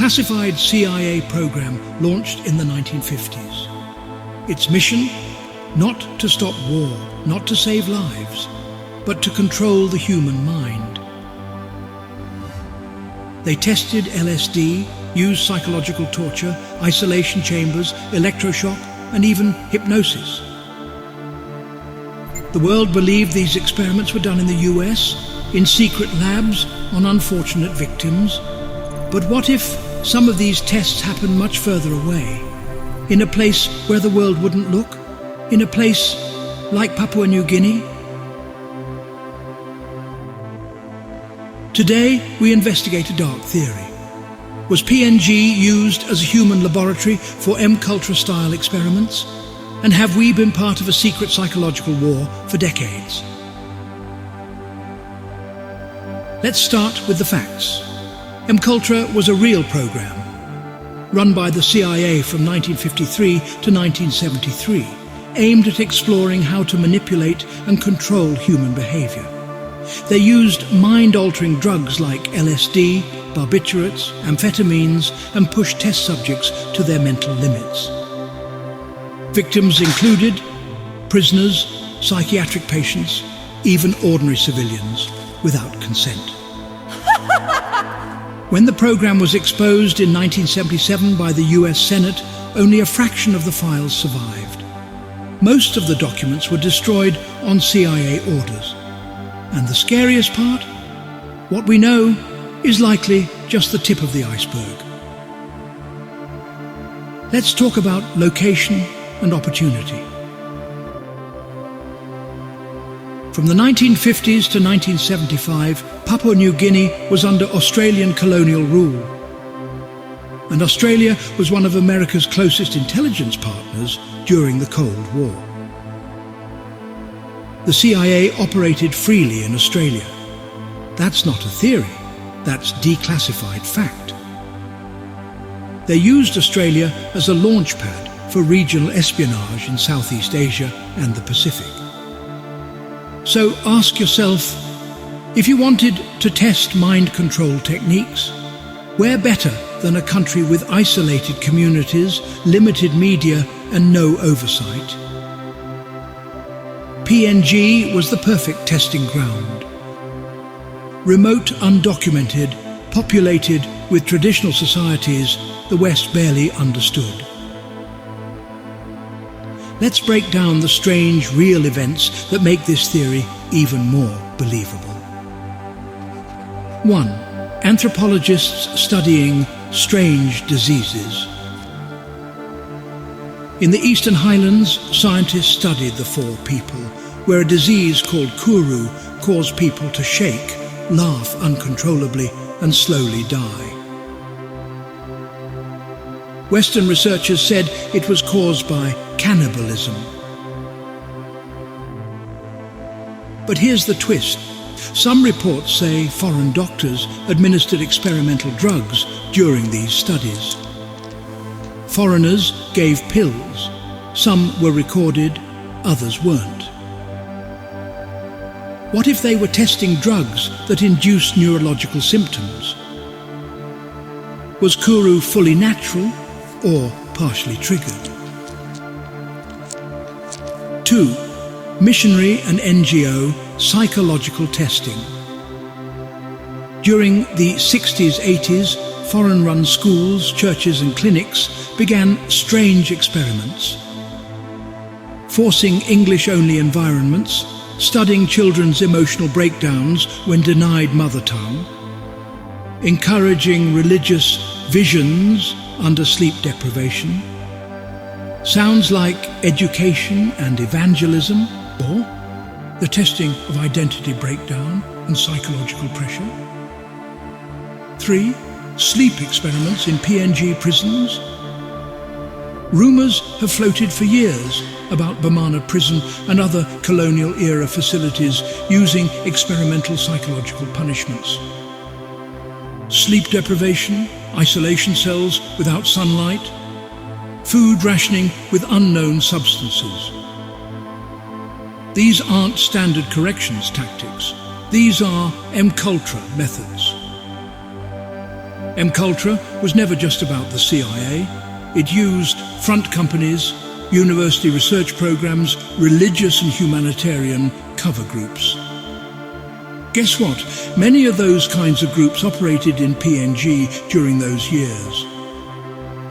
declassified CIA program launched in the 1950s. Its mission? Not to stop war, not to save lives, but to control the human mind. They tested LSD, used psychological torture, isolation chambers, electroshock, and even hypnosis. The world believed these experiments were done in the US, in secret labs, on unfortunate victims. But what if some of these tests happened much further away, in a place where the world wouldn't look, in a place like Papua New Guinea? Today, we investigate a dark theory. Was PNG used as a human laboratory for MKUltra style experiments? And have we been part of a secret psychological war for decades? Let's start with the facts. MKUltra was a real program, run by the CIA from 1953 to 1973, aimed at exploring how to manipulate and control human behavior. They used mind-altering drugs like LSD, barbiturates, amphetamines, and pushed test subjects to their mental limits. Victims included prisoners, psychiatric patients, even ordinary civilians, without consent. When the program was exposed in 1977 by the US Senate, only a fraction of the files survived. Most of the documents were destroyed on CIA orders. And the scariest part? What we know is likely just the tip of the iceberg. Let's talk about location and opportunity. From the 1950s to 1975, Papua New Guinea was under Australian colonial rule. And Australia was one of America's closest intelligence partners during the Cold War. The CIA operated freely in Australia. That's not a theory, that's declassified fact. They used Australia as a launch pad for regional espionage in Southeast Asia and the Pacific. So ask yourself, if you wanted to test mind control techniques, where better than a country with isolated communities, limited media and no oversight? PNG was the perfect testing ground. Remote, undocumented, populated with traditional societies the West barely understood. Let's break down the strange, real events that make this theory even more believable. 1. Anthropologists studying strange diseases. In the Eastern Highlands, scientists studied the four people, where a disease called kuru caused people to shake, laugh uncontrollably, and slowly die. Western researchers said it was caused by cannibalism. But here's the twist. Some reports say foreign doctors administered experimental drugs during these studies. Foreigners gave pills. Some were recorded, others weren't. What if they were testing drugs that induced neurological symptoms? Was kuru fully natural or partially triggered? 2. Missionary and NGO psychological testing. During the 60s, 80s, foreign-run schools, churches and clinics began strange experiments. Forcing English-only environments, studying children's emotional breakdowns when denied mother tongue, encouraging religious visions under sleep deprivation. Sounds like education and evangelism, or the testing of identity breakdown and psychological pressure. 3. Sleep experiments in PNG prisons. Rumours have floated for years about Bamana prison and other colonial-era facilities using experimental psychological punishments. Sleep deprivation, isolation cells without sunlight, food rationing with unknown substances. These aren't standard corrections tactics. These are MKUltra methods. MKUltra was never just about the CIA. It used front companies, university research programs, religious and humanitarian cover groups. Guess what? Many of those kinds of groups operated in PNG during those years.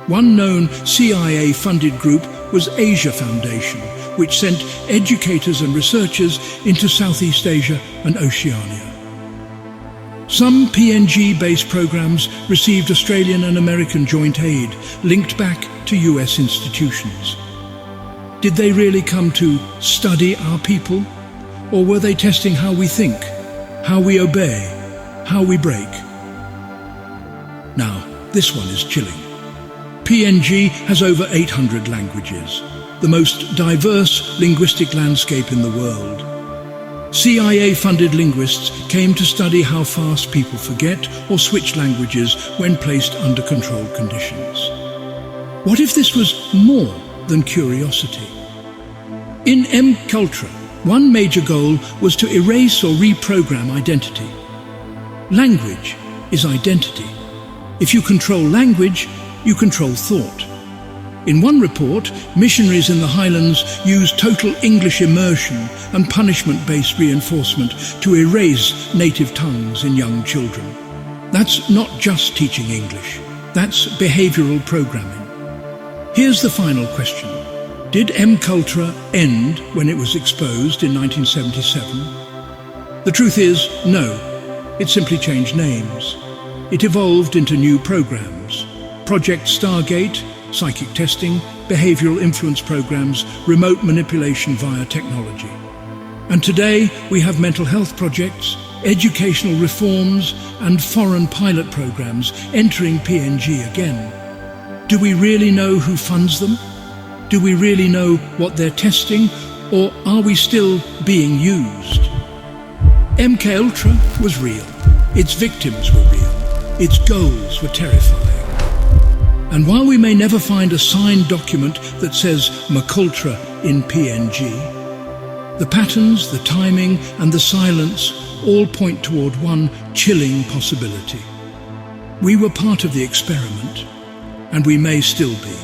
One known CIA-funded group was Asia Foundation, which sent educators and researchers into Southeast Asia and Oceania. Some PNG-based programs received Australian and American joint aid linked back to US institutions. Did they really come to study our people? Or were they testing how we think, how we obey, how we break? Now, this one is chilling. PNG has over 800 languages, the most diverse linguistic landscape in the world. CIA-funded linguists came to study how fast people forget or switch languages when placed under controlled conditions. What if this was more than curiosity? In MKUltra, one major goal was to erase or reprogram identity. Language is identity. If you control language, you control thought. In one report, missionaries in the Highlands used total English immersion and punishment-based reinforcement to erase native tongues in young children. That's not just teaching English, that's behavioral programming. Here's the final question. Did MKUltra end when it was exposed in 1977? The truth is, no. It simply changed names. It evolved into new programs. Project Stargate, psychic testing, behavioral influence programs, remote manipulation via technology. And today we have mental health projects, educational reforms and foreign pilot programs entering PNG again. Do we really know who funds them? Do we really know what they're testing, or are we still being used? MKUltra was real. Its victims were real. Its goals were terrifying. And while we may never find a signed document that says MKUltra in PNG, the patterns, the timing and the silence all point toward one chilling possibility. We were part of the experiment, and we may still be.